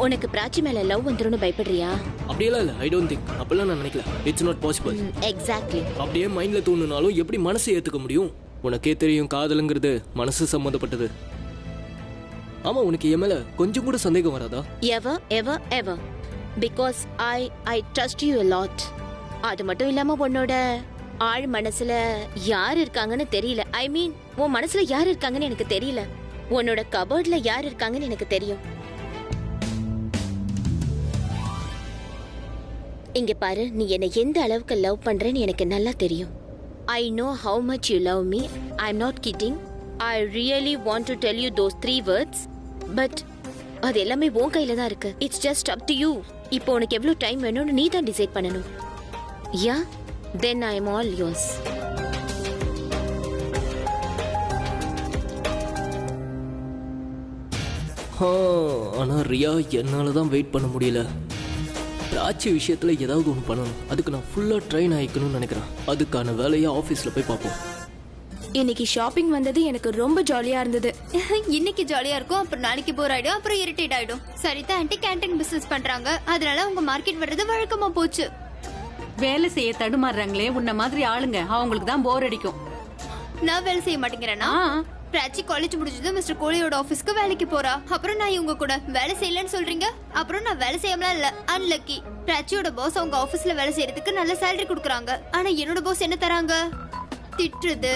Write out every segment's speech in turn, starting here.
உனக்கு பிராச்சி மேல லவ் வந்துரும்னு பயப்படுறியா? அப்படியெல்லாம் இல்ல. I don't think. அப்பெல்லாம் நான் நினைக்கல. It's not possible. எக்ஸாக்ட்லி. அப்படியே மைண்ட்ல தோணுனாலும் எப்படி மனசை ஏத்துக்க முடியும்? உனக்கே தெரியும் காதலுங்கிறது மனசு சம்பந்தப்பட்டது. ஆமா, உனக்கு என் மேல கொஞ்சம் கூட சந்தேகம் வராதா? Ever ever ever. Because I trust you a lot. அது மட்டும் இல்லாம உன்னோட ஆழ் மனசுல யார் இருக்காங்கன்னு தெரியல. ஐ மீன், உன் மனசுல யார் இருக்காங்கன்னு எனக்கு தெரியல. உன்னோட கபோர்ட்ல யார் இருக்காங்கன்னு எனக்கு தெரியும். இங்க பாரு, நீ என்ன எந்த அளவுக்கு லவ் பண்றேன்னு எனக்கு நல்லா தெரியும். I know how much you love me. I'm not kidding. I really want to tell you those 3 words. But அது எல்லாமே உன் கையில தான் இருக்கு. It's just up to you. இப்போ உனக்கு எவ்வளவு டைம் வேணும்னு நீ தான் டிசைட் பண்ணணும். Yeah? Then I am all yours. ஆனா ரியா, என்னால தான் வெயிட் பண்ண முடியல. பிராச்சி விஷயத்துல ஏதாவது ஒன்று பண்ணணும். அதுக்கு நான் ஃபுல்லா ட்ரெயின் ஆயிக்கணும்னு நினைக்கிறேன். அதுக்கான வேலையை ஆஃபீஸ்ல போய் பார்ப்போம். இன்னைக்கு ஷாப்பிங் வந்தது எனக்கு ரொம்ப ஜாலியா இருந்தது. இன்னைக்கு ஜாலியா இருக்கும், அப்புறம் நாளைக்கு போர் ஆயிடும், அப்புறம் இரிட்டேட் ஆயிடும். சரிதா ஆன்ட்டி கேண்டீன் பிசினஸ் பண்றாங்க, அதனால உங்க மார்க்கெட் வர்றது வழக்கமா போச்சு. வேலை செய்ய தடுமாறுறாங்களே உன்ன மாதிரி ஆளுங்க, அவங்களுக்கு தான் போர் அடிக்கும். நான் வேலை செய்ய மாட்டேங்கிறேன்னா? பிராச்சி காலேஜ் முடிஞ்சது மிஸ்டர் கோலியோட ஆபீஸ்க்கு வேலைக்கு போறா. அப்புறம் நான் இவங்க கூட வேலை செய்யலன்னு சொல்றீங்க. அப்புறம் நான் வேலை செய்யாமலாம் இல்ல, அன்லக்கி. பிராச்சியோட பாஸ் அவங்க ஆபீஸ்ல வேலை செய்யறதுக்கு நல்ல சேலரி கொடுக்குறாங்க. ஆனா என்னோட பாஸ் என்ன தராங்க? திட்டுறது,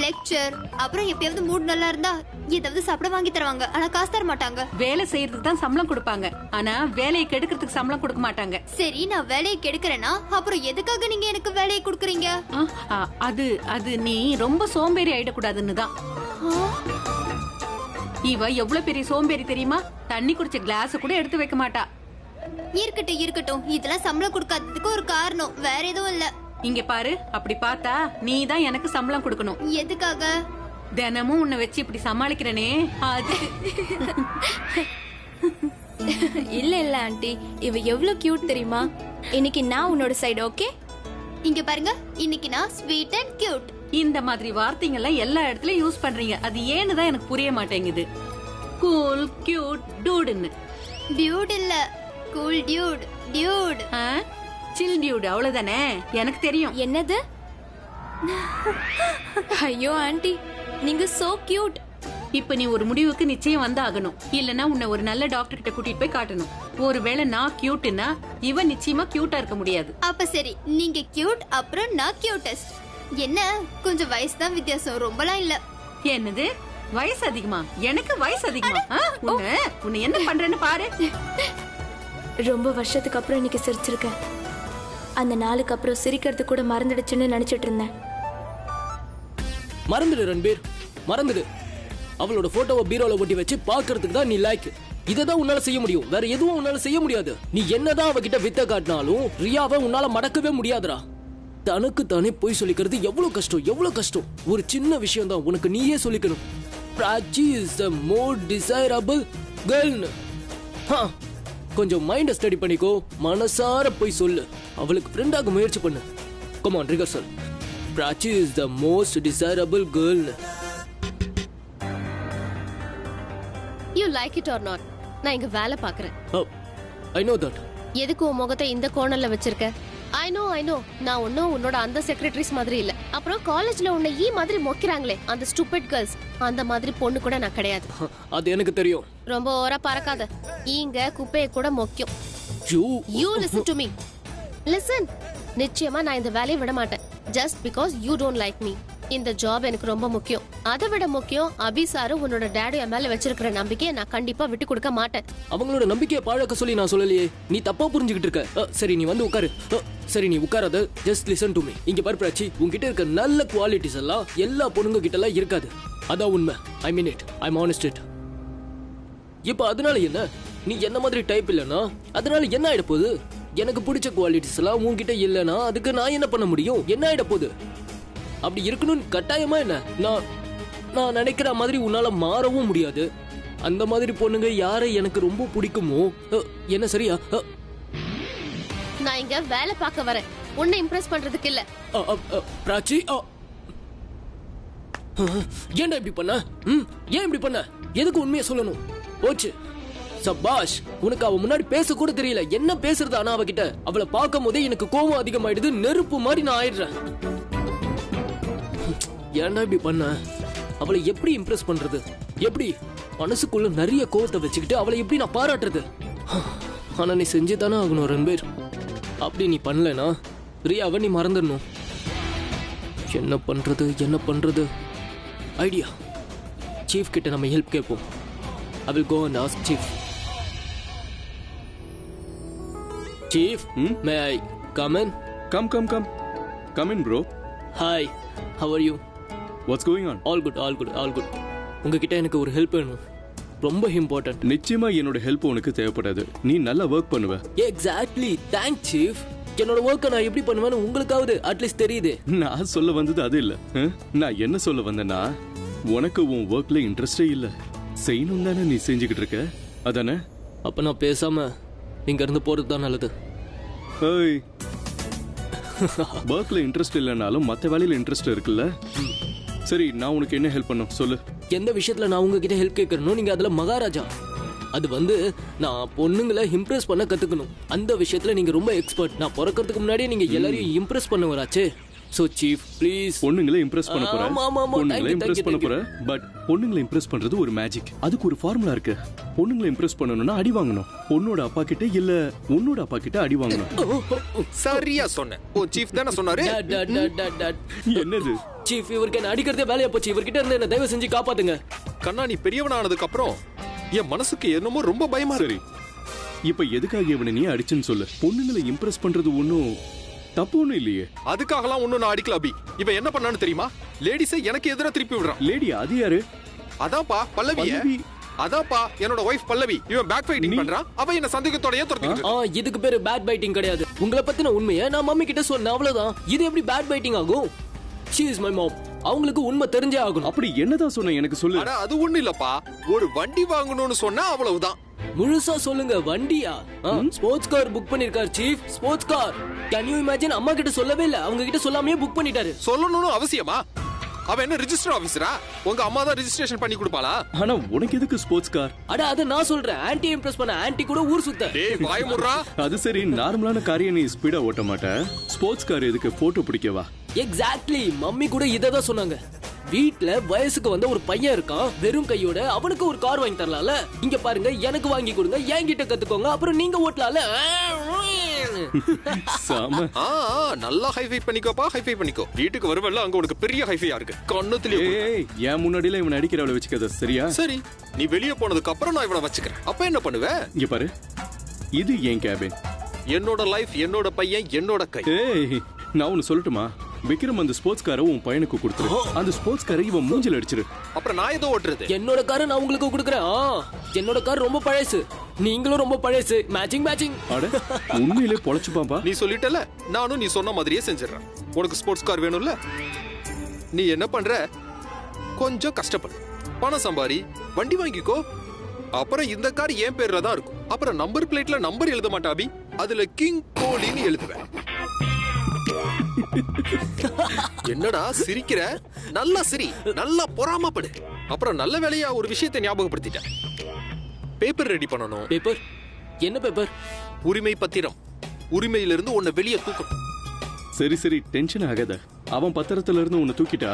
லெக்சர், அப்புறம் எப்பயாவது மூட் நல்லா இருந்தா ஏதாவது சாப்பிட வாங்கி தருவாங்க. ஆனா காசு தர மாட்டாங்க. வேலை செய்யறதுக்கு தான் சம்பளம் கொடுப்பாங்க, ஆனா வேலையை கெடுக்கிறதுக்கு சம்பளம் கொடுக்க மாட்டாங்க. சரி, நான் வேலையை கெடுக்கிறேன்னா அப்புறம் எதுக்காக நீங்க எனக்கு வேலையை கொடுக்குறீங்க? அது நீ ரொம்ப சோம்பேறி ஆயிடக்கூடாதுன்னு தான். இவ எவ்வளவு பெரிய சோம்பேறி தெரியுமா? தண்ணி குடிச்ச கிளாஸ் கூட எடுத்து வைக்க மாட்டா. இருக்கட்டும் இருக்கட்டும், இதெல்லாம் சம்பளம் கொடுக்காததுக்கு ஒரு காரணம், வேற எதுவும் இல்ல. இங்க பாரு, அப்படி பார்த்தா நீ தான் எனக்கு சம்பளம் கொடுக்கணும். எதுக்காக? தினமும் உன்னை வச்சு இப்படி சமாளிக்கிறனே அது. இல்ல இல்ல ஆண்டி, இவ எவ்வளவு கியூட் தெரியுமா? இன்னைக்கு நான் உன்னோட சைடு. ஓகே, இங்க பாருங்க, இன்னைக்கு நான் ஸ்வீட் அண்ட் கியூட். இந்த மாதிரி வார்த்தைங்கெல்லாம் எல்லா இடத்துலயும் யூஸ் பண்றீங்க. அது ஏன்னு தான் எனக்கு புரிய மாட்டேங்குது. கூல், கியூட், டூடுன்னு. டியூட் இல்ல, cool dude. Dude, chill dude, அவ்வளவுதானே? எனக்கு தெரியும். என்னது? ஐயோ ஆண்டி, நீங்க சோ கியூட். இப்ப நீ ஒரு முடிவுக்கு நிச்சயம் வந்தாகணும். இல்லனா உன்னை ஒரு நல்ல டாக்டர் கிட்ட கூட்டிட்டு போய் காட்டணும். ஒருவேளை நான் கியூட்னா இவ நிச்சயமா கியூட்டா இருக்க முடியாது. அப்ப சரி, நீங்க கியூட், அப்புறம் நான் கியூட்டஸ்ட். என்ன, கொஞ்சம் வயசு தான் வித்தியாசம், ரொம்பலாம் இல்ல. என்னது வயசு அதிகமா? எனக்கு வயசு அதிகமா? உன்னை என்ன பண்றேன்னு பாரு. ரொம்ப வருஷத்துக்கு அப்புறம் இன்னைக்கு சிரிச்சிருக்கேன். அந்த நாளுக்கு அப்புறம் சிரிக்கிறது கூட மறந்துடுச்சுன்னு நினைச்சிட்டு இருந்தேன். மறந்துடு ரன்பீர், மறந்துடு. அவளோட போட்டோவை பீரோல ஒட்டி வச்சு பாக்குறதுக்கு தான் நீ லைக். இததான் உன்னால செய்ய முடியும், வேற எதுவும் உன்னால செய்ய முடியாது. நீ என்னதான் அவகிட்ட வித்த காட்டினாலும் ரியாவை உன்னால மடக்கவே முடியாதுடா. தனக்கு தானே போய் சொல்லிக்கிறது எவ்வளவு கஷ்டம், எவ்வளவு கஷ்டம். ஒரு சின்ன விஷயம் தான் உனக்கு நீயே சொல்லிக்கணும். Prachi is the more desirable கேர்ள்னு. கொஞ்சம் மைண்ட ஸ்டடி பண்ணிக்கோ, மனசார போய் சொல்லு. அவளுக்கு ஃப்ரெண்டாக முயற்சி பண்ணு. Come on, rehearsal. Prachi is the most desirable கேர்ள்னு. You like it or not? நான் இங்க வேலை பாக்குறேன். I know that. எதுக்கு உன் முகத்தை இந்த கோணல்ல வச்சிருக்க? I know. நான் ஒன்னும் உன்னோட அந்த செக்ரட்டரிஸ் மாதிரி இல்ல. அப்புறம் காலேஜ்ல உன்னை ஈ மாதிரி மொக்கிறாங்களே, அந்த ஸ்டூபிட் கேர்ள்ஸ், அந்த மாதிரி பொண்ணு கூட நான் கிடையாது. அது எனக்கு தெரியும். ரொம்ப ஓரா பறக்காத. ஈங்க குப்பையை கூட மொக்கும். You listen to me. Listen. நிச்சயமா நான் இந்த வேலையை விட மாட்டேன். Just because you don't like me. இந்த ஜாப் எனக்கு ரொம்ப முக்கியம். அதை விட முக்கியம், அபி சாரு உன்னோட டேடி மேல வச்சிருக்கிற நம்பிக்கையை நான் கண்டிப்பா விட்டு கொடுக்க மாட்டேன். அவங்களோட நம்பிக்கையை பாழாக்க சொல்லி நான் சொல்லலையே. நீ தப்பா புரிஞ்சுக்கிட்டு இருக்க. சரி, நீ வந்து உட்காரு. சரி, நீ உட்காராத. Just listen to me. இங்க பாரு பிராச்சி, உன்கிட்ட இருக்க நல்ல குவாலிட்டிஸ் எல்லாம் எல்லா பொண்ணுங்க கிட்ட எல்லாம் இருக்காது. அதான் உண்மை. I mean it. I am honest it. இப்ப அதனால என்ன? நீ என்ன மாதிரி டைப் இல்லனா அதனால என்ன ஆயிட போகுது? எனக்கு பிடிச்ச குவாலிட்டிஸ் எல்லாம் உன்கிட்ட இல்லனா அதுக்கு நான் என்ன பண்ண முடியும்? என்ன ஆயிட போகுது? அப்படி இருக்கணும்னு கட்டாயமா என்ன? நான் நினைக்கிற மாதிரி உன்னால மாறவும் முடியாது. அந்த மாதிரி பொண்ணுங்க யாரை எனக்கு ரொம்ப பிடிக்குமோ என்ன சரியா? நான் இங்க வேலை பார்க்க வரேன், உன்னை இம்ப்ரெஸ் பண்றதுக்கு இல்ல. பிராச்சி, ஏன்டா இப்படி பண்ண? ஏன் இப்படி பண்ண? எதுக்கு உண்மையை சொல்லணும்? போச்சு, சபாஷ், உனக்கு அவ முன்னாடி பேச கூட தெரியல. என்ன பேசுறது ஆனா அவகிட்ட? அவளை பார்க்கும் போதே எனக்கு கோபம் அதிகமாயிடுது. நெருப்பு மாதிரி நான் ஆயிடுறேன். ஏன்டா இப்படி பண்ண? அவளை எப்படி இம்ப்ரெஸ் பண்றது? எப்படி மனசுக்குள்ள நிறைய கோவத்தை வச்சுக்கிட்டு அவளை எப்படி நான் பாராட்டுறது? ஆனா நீ செஞ்சுதானே ஆகணும் ரன்பீர். அப்படி நீ பண்ணலனா பிரியாவை நீ மறந்துடணும். என்ன பண்றது? ஐடியா. சீஃப் கிட்ட நம்ம ஹெல்ப் கேட்போம். I will go and ask Chief. Chief, may I come in? Come. Come in, bro. Hi, how are you? What's going on? All good. உங்ககிட்ட எனக்கு ஒரு ஹெல்ப் வேணும். ரொம்ப இம்பார்ட்டன்ட். நிச்சயமா என்னோட ஹெல்ப் உனக்கு தேவைப்படாது. நீ நல்லா ஒர்க் பண்ணுவ. Exactly. Thank Chief. என்னோட ஒர்க்கை நான் எப்படி பண்ணுவேன்னு உங்களுக்காவது அட்லீஸ்ட் தெரியுது. நான் சொல்ல வந்தது அது இல்ல. நான் என்ன சொல்ல வந்தேன்னா, உனக்கு உன் ஒர்க்ல இன்ட்ரெஸ்டே இல்ல. செய்யணும் தானே நீ செஞ்சுக்கிட்டு இருக்க, அதானே? அப்ப நான் பேசாம இங்க இருந்து போறது தான் நல்லது. ஒர்க்ல இன்ட்ரெஸ்ட் இல்லைனாலும் மற்ற வேலையில இன்ட்ரெஸ்ட் இருக்குல்ல. சரி, நான் உனக்கு என்ன ஹெல்ப் பண்ணும் சொல்லு. எந்த விஷயத்துல நான் உங்ககிட்ட ஹெல்ப் கேட்கணும்? நீங்க அதுல மகாராஜா. அது நான் பொண்ணுங்களை இம்ப்ரெஸ் பண்ண கத்துக்கணும். அந்த விஷயத்துல நீங்க ரொம்ப எக்ஸ்பர்ட். நான் பிறக்கிறதுக்கு முன்னாடியே நீங்க எல்லாரையும் இம்ப்ரெஸ் பண்ணவராச்சே. So chief please. பொண்ணுங்களை இம்ப்ரெஸ் பண்ண போற. பொண்ணுங்களை இம்ப்ரெஸ் பண்ண போற. பட் பொண்ணுங்களை இம்ப்ரெஸ் பண்றது ஒரு மேஜிக். அதுக்கு ஒரு ஃபார்முலா இருக்கு. பொண்ணுங்களை இம்ப்ரெஸ் பண்ணனும்னா அடி வாங்கணும். பொண்ணோட அப்பா கிட்ட இல்ல உன்னோட அப்பா கிட்ட அடி வாங்கணும். சரியா சொன்ன. ஓ சீஃப் தான சொன்னாரு. என்னது சீஃப்? இவருக்கு என்ன அடிக்கிறதே வேலையா போச்சு. இவர்கிட்ட இருந்து என்ன தயவு செஞ்சு காப்பாத்துங்க. கண்ணா, நீ பெரியவனானதுக்கு அப்புறம் என் மனசுக்கு என்னமோ ரொம்ப பயமா இருக்கு. இப்ப எதுக்காக இவனை நீ அடிச்சுன்னு சொல்லு. பொண்ணுங்களை இம்ப்ரெஸ் பண்றது ஒன்னும் தப்பு ஒண்ணும் இல்லையே. அதுக்காகலாம் ஒன்னும் நான் அடிக்கல அபி. இவன் என்ன பண்ணான்னு தெரியுமா? லேடிஸை எனக்கு எதிராக திருப்பி விடுறான். லேடி அது யாரு? அதான்ப்பா பல்லவி. அதான்ப்பா என்னோட வைஃப் பல்லவி. இவன் பேக் ஃபைட்டிங் பண்றான். அவ என்ன சந்தேகத்தோடயே துரத்திக்கிட்டு. இதுக்கு பேரு பேட் பைட்டிங் கிடையாது. உங்களை பத்தின உண்மையை நான் மம்மி கிட்ட சொன்னேன், அவ்வளவுதான். இது எப்படி பேட் பைட்டிங் ஆகும்? She is my mom. அவங்களுக்கு உண்மை தெரிஞ்சே ஆகணும். அப்படி என்னதான் சொன்ன எனக்கு சொல்லு. அட அது ஒண்ணு இல்லப்பா. ஒரு வண்டி வாங்கணும்னு சொன்னா அவ்வளவுதான். முழுசா சொல்லுங்க. வண்டியா? ஸ்போர்ட்ஸ் கார் புக் பண்ணிருக்கார் chief. Sports car. Can you imagine? அம்மா கிட்ட சொல்லவே இல்ல, அவங்க கிட்ட சொல்லாமயே புக் பண்ணிட்டாரு. சொல்லணும்னு அவசியமா? அவ என்ன ரெஜிஸ்டர் ஆபீசரா? உங்க அம்மா தான் ரெஜிஸ்ட்ரேஷன் பண்ணி கொடுப்பாளா? ஆனா உனக்கு எதுக்கு ஸ்போர்ட்ஸ் கார்? அட அது நான் சொல்றேன். ஆன்டி இம்ப்ரெஸ் பண்ண ஆன்டி கூட ஊர் சுத்த. டேய் வாய் மூடுறா. அது சரி, நார்மலான காரை நீ ஸ்பீடா ஓட்ட மாட்ட. ஸ்போர்ட்ஸ் கார் எதுக்கு? போட்டோ பிடிக்கவா? எக்ஸாக்ட்லி. மம்மி கூட இததான் சொன்னாங்க. வீட்ல வயசுக்கு வந்த ஒரு பையன் இருக்கான், வெறும் கையோட. அவனுக்கு ஒரு கார் வாங்கி தரலாம்ல. இங்க பாருங்க, எனக்கு வாங்கி கொடுங்க, என்கிட்ட கத்துக்கோங்க, அப்புறம் நீங்க ஓட்டலாம்ல. நல்லா ஹைஃபை பண்ணிக்கோப்பா, ஹைஃபை பண்ணிக்கோ. வீட்டுக்கு வருவல்ல, அங்க உனக்கு பெரிய ஹைஃபையா இருக்கு. கண்ணத்துல ஏன் முன்னாடில இவனை அடிக்கிறவளை வச்சுக்கத சரியா? சரி, நீ வெளியே போனதுக்கு அப்புறம் நான் இவனை வச்சுக்கிறேன். அப்ப என்ன பண்ணுவ? இங்க பாரு, இது என் கேபின். என்னோட லைஃப், என்னோட பையன், என்னோட கை. நான் ஒன்னு சொல்லட்டுமா? விக்ரம் அந்த ஸ்போர்ட்ஸ் காரை உன் பையனுக்கு கொடுத்துரு. அந்த ஸ்போர்ட்ஸ் காரை இவன் மூஞ்சில அடிச்சிரு. அப்புறம் நான் ஏதோ ஓட்டுறது. என்னோட காரை நான் உங்களுக்கு கொடுக்குறேன். என்னோட கார் ரொம்ப பழசு, நீங்களும் ரொம்ப பழசு. மேட்சிங். அட உண்மையிலே பொழைச்சுப்பாம்பா. நீ சொல்லிட்டல, நானும் நீ சொன்ன மாதிரியே செஞ்சிடறேன். உனக்கு ஸ்போர்ட்ஸ் கார் வேணும்ல? நீ என்ன பண்ற? கொஞ்சம் கஷ்டப்படு, பணம் சம்பாரி, வண்டி வாங்கிக்கோ. அப்புறம் இந்த கார் என் பேர்ல தான் இருக்கும். அப்புறம் நம்பர் பிளேட்ல நம்பர் எழுத மாட்டாபி, அதுல கிங் கோலின்னு எழுதுவேன். என்னடா சிரிக்கிற? நல்லா சிரி, நல்லா பொறாமப்படு. அப்புறம் நல்ல வேலையா ஒரு விஷயத்தை ஞாபகப்படுத்திட்டேன். பேப்பர் ரெடி பண்ணணும். பேப்பர்? என்ன பேப்பர்? உரிமை பத்திரம். உரிமையிலிருந்து உன்னை வெளியே தூக்கணும். சரி டென்ஷன் ஆகாத. அவன் பத்திரத்துல இருந்து உன்னை தூக்கிட்டா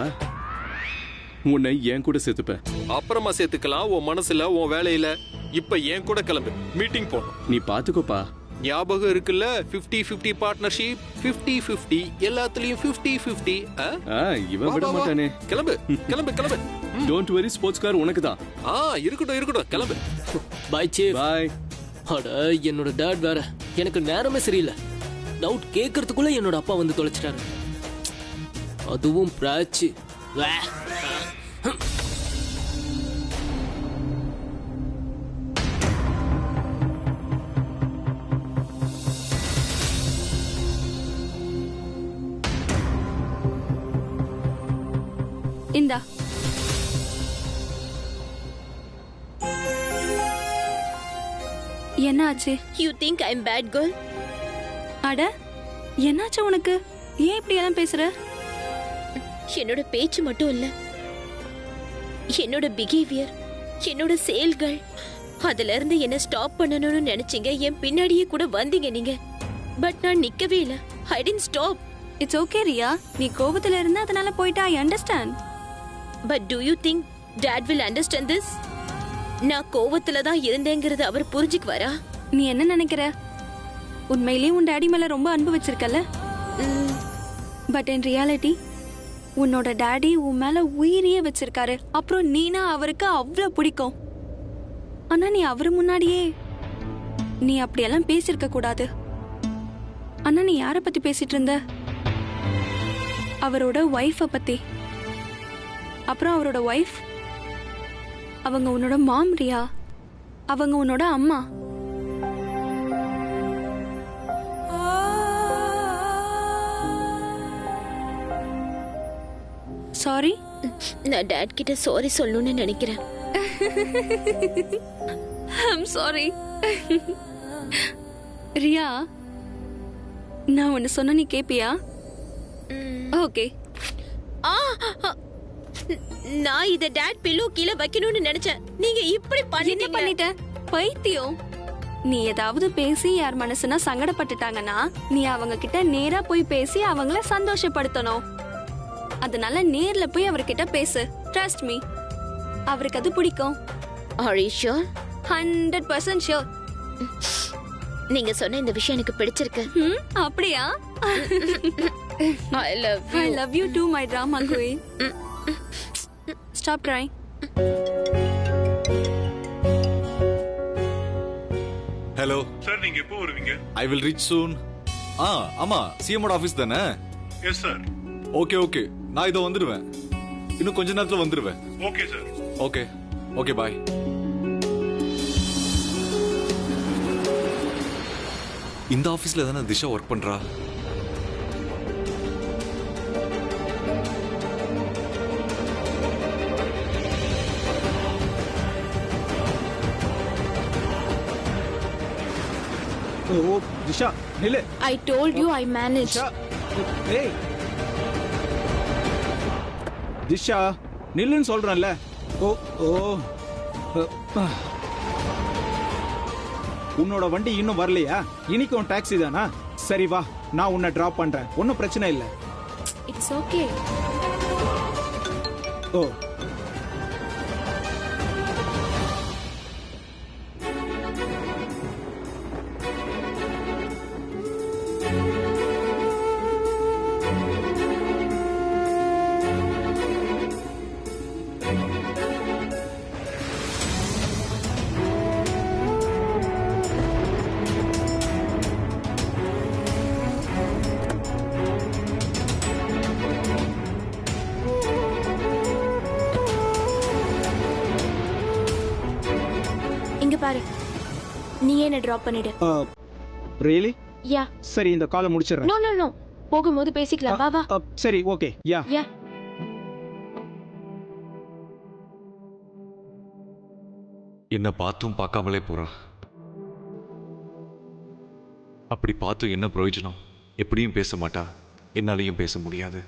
உன்னை என் கூட சேர்த்துப்பேன். அப்புறமா சேர்த்துக்கலாம், உன் மனசுல, உன் வேலையில. இப்ப என் கூட கிளம்பு, மீட்டிங் போகணும். நீ பாத்துக்கோப்பா. ஞாபகம் இருக்குல்ல, 50-50 பார்ட்னர்ஷிப், 50-50 எல்லாத்துலயும் 50-50. இவன் விட மாட்டானே. கிளம்பு. டோன்ட் வரி, ஸ்போர்ட்ஸ் கார் உனக்கு தான். இருக்கட்டும், கிளம்பு. Bye chief. பை. அட என்னோட டாட் வேற. எனக்கு நேரமே சரியில்லை. டவுட் கேட்கறதுக்குள்ள என்னோட அப்பா வந்து தொலைச்சிட்டாரு. அதுவும் பிராச்சி. இந்தா. என்ன ஆச்சு? You think I'm bad girl? அட என்னாச்சு உனக்கு? ஏன் இப்படி எல்லாம் பேசுற? என்னோட பேச்சு மட்டும் இல்ல, என்னோட பிஹேவியர், என்னோட செயல்கள், அதுல இருந்து என்ன ஸ்டாப் பண்ணணும்னு நினைச்சீங்க, என் பின்னாடியே கூட வந்தீங்க நீங்க. பட் நான் நிக்கவே இல்ல. I didn't stop. It's okay Riya, நீ கோபத்துல இருந்தா அதனால போயிட்டா. I understand. But do you think dad will understand this? நான் கோவத்துல தான் இருந்தேங்கிறது அவர் புரிஞ்சுக்குவாரா? நீ என்ன நினைக்கிற? உண்மையிலேயே உன் டாடி மேல ரொம்ப அன்பு வச்சிருக்கல. பட் இன் ரியாலிட்டி உன்னோட டாடி உன் மேல உயிரியே வச்சிருக்காரு. அப்புறம் நீனா அவருக்கு அவ்வளவு பிடிக்கும். ஆனா நீ அவரு முன்னாடியே நீ அப்படியெல்லாம் பேசிருக்க கூடாது. ஆனா நீ யார பத்தி பேசிட்டு இருந்த? அவரோட ஒய்ஃப பத்தி. அப்புறம் அவரோட ஒய்ஃப் அவங்க உன்னோட மாம் ரியா. அவங்க உன்னோட அம்மா. சாரி. நான் டாட் கிட்ட சாரி சொல்லணும்னு நினைக்கிறேன். I'm sorry. ரியா, நான் ஒன்னு சொன்ன நீ கேப்பியா? ஓகே. நான் இத டாட் பில்லோ கீழே வைக்கணும்னு நினைச்சேன். நீங்க இப்படி என்ன பண்ணிட்ட? பைத்தியம். நீ ஏதாவது பேசி யார் மனசுனா சங்கடப்பட்டுட்டாங்கன்னா நீ அவங்க கிட்ட நேரா போய் பேசி அவங்கள சந்தோஷப்படுத்தணும். அதனால நேர்ல போய் அவர்கிட்ட பேசு. ட்ரஸ்ட் மீ, அவருக்கு அது பிடிக்கும். Are you sure? 100% sure. நீங்க சொன்ன இந்த விஷயம் எனக்கு பிடிச்சிருக்கு. அப்படியா? I love you. I love you too, my drama queen. Stop crying. Hello sir, நீங்க எப்போ வருவீங்க? ஐ வில் ரீச் சூன். ஆமா, சிஎம்மோட ஆபீஸ் தானே? Yes sir. ஓகே ஓகே, நான் இதோ வந்துடுவேன். இன்னும் கொஞ்ச நேரத்துல வந்துடுவேன். Okay sir. ஓகே ஓகே, பாய். இந்த ஆபீஸ்ல தானே திஷா ஒர்க் பண்றா? ஓ திஷா நில்லு. I told you I manage. Disha, ஏய் திஷா நில்லுன்னு சொல்றேன்ல. ஓ ஓ உன்னோட வண்டி இன்னும் வரலையா? இன்னைக்கும் டாக்ஸி தானா? சரி வா, நான் உன்னை டிராப் பண்றேன். ஒன்னும் பிரச்சனை இல்லை. It's okay. ஓ இங்க பாரு, நீ என்ன டிராப் பண்ணிடு. ரியலி? யா. சரி, இந்த காலை முடிச்சிடுறேன். நோ நோ நோ, போகும்போது பேசிக்கலாம். வா வா. சரி ஓகே. யா யா. என்ன பார்த்தும் பார்க்காமலே போறா. அப்படி பார்த்தும் என்ன பிரயோஜனம்? எப்படியும் பேச மாட்டா, என்னாலையும் பேச முடியாது.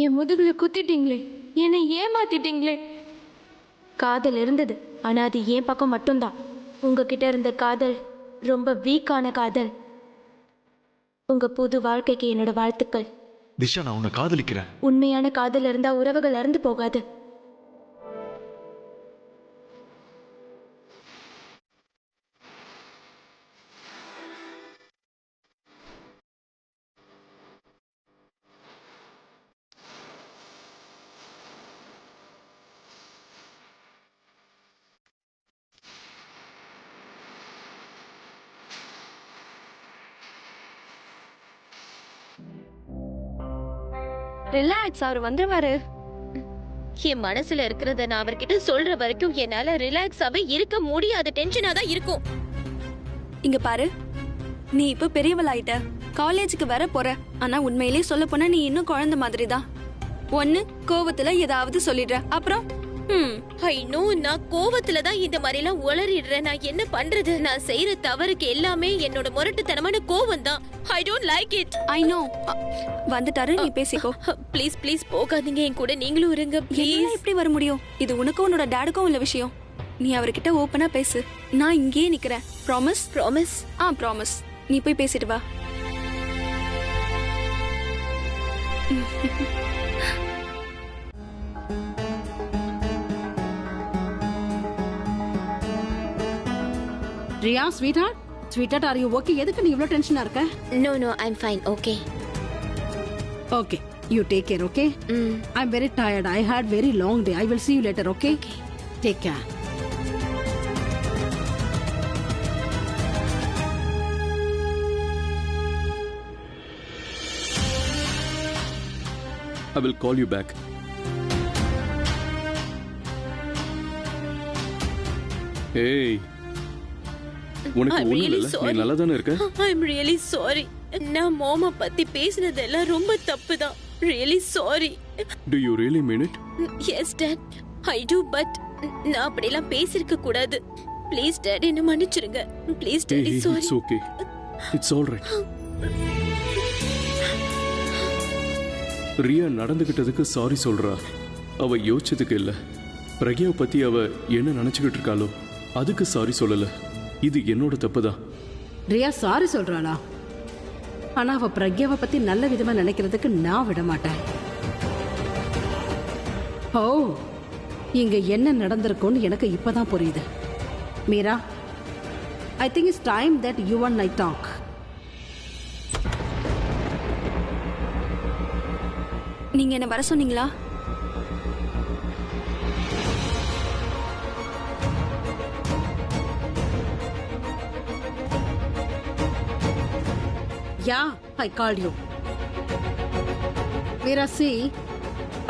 என் முதுகுல குத்திட்டீங்களே, என்னை ஏமாத்திட்டீங்களே. காதல் இருந்தது, ஆனா அது என் பக்கம் மட்டும்தான். உங்ககிட்ட இருந்த காதல் ரொம்ப வீக்கான காதல். உங்க புது வாழ்க்கைக்கு என்னோட வாழ்த்துக்கள். திஷா, நான் உன்னை காதலிக்கிறேன். உண்மையான காதல் இருந்தா உறவுகள் அறந்து போகாது. ரிலாக்ஸ், அவர் வந்துருவாரு. என் மனசுல இருக்கிறத நான் அவர்கிட்ட சொல்ற வரைக்கும் என்னால ரிலாக்ஸாவே இருக்க முடியாது. டென்ஷனா தான் இருக்கும். இங்க பாரு, நீ இப்ப பெரியவளாயிட்ட, காலேஜுக்கு வர போற. ஆனா உண்மையிலேயே சொல்ல போனா நீ இன்னும் குழந்தை மாதிரி தான். ஒண்ணு கோவத்துல ஏதாவது சொல்லிடுற, அப்புறம் ஐ நோ, நான் கோவத்துல தான் இந்த மாதிரி எல்லாம் உளறிடுறேன். நான் என்ன பண்றது? நான் செய்யற தவறுக்கு எல்லாமே என்னோட முரட்டுத்தனமான கோவம் தான். I don't like it. I know. வந்துட்டாரு, நீ பேசிக்கோ. ப்ளீஸ் ப்ளீஸ் போகாதீங்க, என் கூட நீங்களும் இருங்க ப்ளீஸ். எப்படி வர முடியும்? இது உனக்கும் உன்னோட டாடுக்கும் உள்ள விஷயம். நீ அவர்கிட்ட ஓப்பனா பேசு. நான் இங்கேயே நிக்கிறேன். ப்ராமிஸ்? ப்ராமிஸ். ப்ராமிஸ். நீ போய் பேசிட்டு வா. Riya, sweetheart, sweetheart, are you okay? எதுக்கு நீ இவ்ளோ டென்ஷனா இருக்க? No no, I am fine. Okay okay, you take care. Okay, I am very tired. I hate very long day. I will see you later. Okay, take care. I will call you back. Hey, உனக்கு ஒண்ணும் இல்ல, நீ நல்லா தானே இருக்க? ஐ am really sorry. நான் மாமா பத்தி பேசினதெல்லாம் ரொம்ப தப்பு தான். Really sorry. Do you really mean it? Yes dad, I do, but நான் அப்படிலாம் பேசிருக்க கூடாது. ப்ளீஸ் டாட், என்ன மன்னிச்சிருங்க. Please daddy, sorry. It's okay. It's all right. Riya நடந்துகிட்டதுக்கு சாரி சொல்றா. அவ யோசிச்சதுக்கு இல்ல. பிரக்யாவை பத்தி அவ என்ன நினைச்சுக்கிட்டு இருக்காளோ அதுக்கு சாரி சொல்லல. இது என்னோட தப்புதான். ரியா சாரி சொல்றாளா? ஆனா அவ பிரக்யாவை பத்தி நல்ல விதமா நினைக்கிறதுக்கு நான் விட மாட்டேன். ஓ, இங்க என்ன நடந்திருக்கும்னு எனக்கு இப்பதான் புரியுது. Meera, I think it's time that you and I talk. நீங்க என்ன வர சொன்னீங்களா? Yeah, I called you. Meera, see,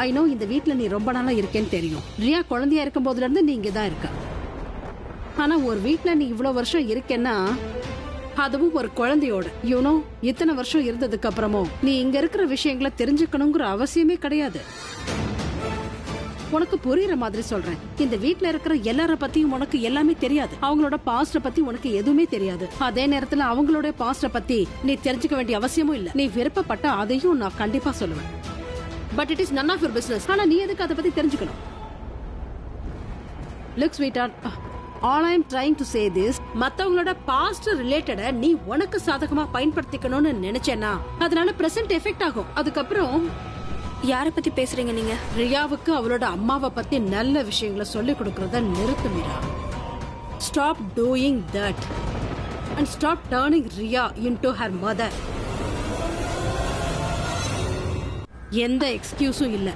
I know இந்த வீட்ல நீ ரொம்ப நாளா இருக்கேன்னு தெரியும். ரியா குழந்தையா இருக்கும் போதுல இருந்து நீ இங்கதான் இருக்க. ஆனா ஒரு வீட்ல நீ இவ்வளவு வருஷம் இருக்கேன்னா, அதுவும் ஒரு குழந்தையோட, யூனோ, இத்தனை வருஷம் இருந்ததுக்கு அப்புறமும் நீ இங்க இருக்கிற விஷயங்களை தெரிஞ்சுக்கணுங்கிற அவசியமே கிடையாது. உனக்கு புரியுற மாதிரி சொல்றேன். இந்த வீட்ல இருக்கிற எல்லார பத்தியும் உனக்கு எல்லாமே தெரியாது. அவங்களோட பாஸ்ட பத்தி உனக்கு எதுவுமே தெரியாது. அதே நேரத்துல அவங்களோட பாஸ்ட பத்தி நீ தெரிஞ்சுக்க வேண்டிய அவசியமும் இல்ல. நீ விருப்பப்பட்ட அதையும் நான் கண்டிப்பா சொல்லுவேன். But it is none of your business. ஆனா நீ எதுக்கு அதை பத்தி தெரிஞ்சுக்கணும்? Look sweetheart, all I am trying to say this, மத்தவங்களோட பாஸ்ட் ரிலேட்டட நீ உனக்கு சாதகமா பயன்படுத்திக்கணும்னு நினைச்சேன்னா அதனால பிரசன்ட் எஃபெக்ட் ஆகும். அதுக்கப்புறம் யார பத்தி பேசுறீங்க நீங்க? ரியாவுக்கு அவளோட அம்மாவை பத்தி நல்ல விஷயங்களை சொல்லி கொடுக்கறத நிறுத்து Meera. Stop doing that and stop turning Riya into her mother. எந்த எக்ஸ்கியூஸும் இல்ல,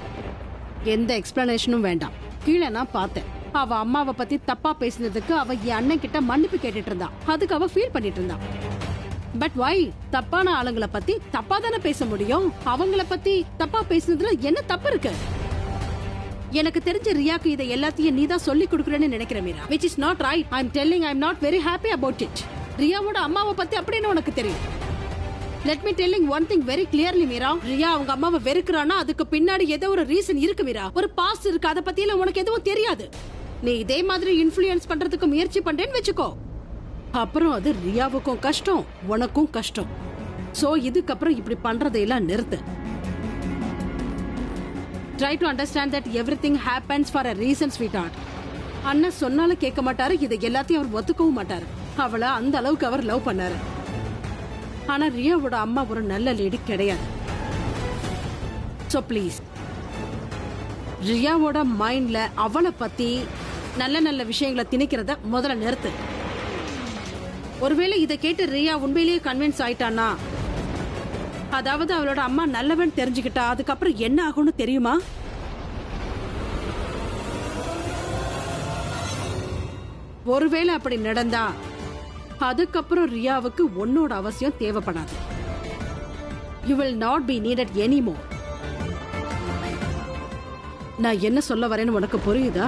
எந்த எக்ஸ்பிளனேஷனும் வேண்டாம். கீழே நான் பார்த்தேன், அவ அம்மாவை பத்தி தப்பா பேசினதுக்கு அவ என் அண்ணன் கிட்ட மன்னிப்பு கேட்டுட்டு இருந்தா. அதுக்கு அவ ஃபீல் பண்ணிட்டு இருந்தா. But why? தப்பான ஆளுங்களை பத்தி தப்பா தானே பேச முடியும். அவங்கள பத்தி தப்பா பேசுனதுல என்ன தப்பு இருக்கு? எனக்கு தெரிஞ்ச ரியாக்கு இதை எல்லாத்தையும் நீ தான் சொல்லி கொடுக்குறேன்னு நினைக்கிறேன் Meera. which is not right. I am telling I am not very happy about it. ரியாவோட அம்மாவை பத்தி அப்படின்னு உனக்கு தெரியும். let me telling one thing very clearly Meera. Riya அவங்க அம்மாவை வெறுக்கிறானா அதுக்கு பின்னாடி ஏதோ ஒரு ரீசன் இருக்கு மீரா. ஒரு பாஸ்ட் இருக்கு. அதை பத்தி எல்லாம் உனக்கு எதுவும் தெரியாது. நீ இதே மாதிரி இன்ஃப்ளூயன்ஸ் பண்றதுக்கு முயற்சி பண்றேன்னு வெச்சுக்கோ. அப்புறம் அது ரியாவுக்கும் கஷ்டம், உனக்கும் கஷ்டம். சோ இதுக்கப்புறம் இப்படி பண்றதையெல்லாம் நிறுத்து. Try to understand that everything happens for a reason, sweetheart. அண்ணா சொன்னாலும் கேட்க மாட்டாரு. இதை எல்லாத்தையும் அவர் ஒத்துக்கவும் மாட்டாரு. அவளை அந்த அளவுக்கு அவர் லவ் பண்ணாரு. ஆனா ரியாவோட அம்மா ஒரு நல்ல லேடி கிடையாது. சோ ப்ளீஸ், ரியாவோட மைண்ட்ல அவளை பத்தி நல்ல நல்ல விஷயங்களை திணிக்கிறத முதல்ல நிறுத்து. ஒருவேளை இதை கேட்டு ரியா உண்மையிலேயே கன்வின்ஸ் ஆயிட்டானா, அதாவது அவளோட அம்மா நல்லவன் தெரிஞ்சுக்கிட்டா, அதுக்கப்புறம் என்ன ஆகும்னு தெரியுமா? ஒருவேளை அப்படி நடந்தா அதுக்கப்புறம் ரியாவுக்கு உன்னோட அவசியம் தேவைப்படாது. You will not be needed anymore. நான் என்ன சொல்ல வரேன்னு உனக்கு புரியுதா?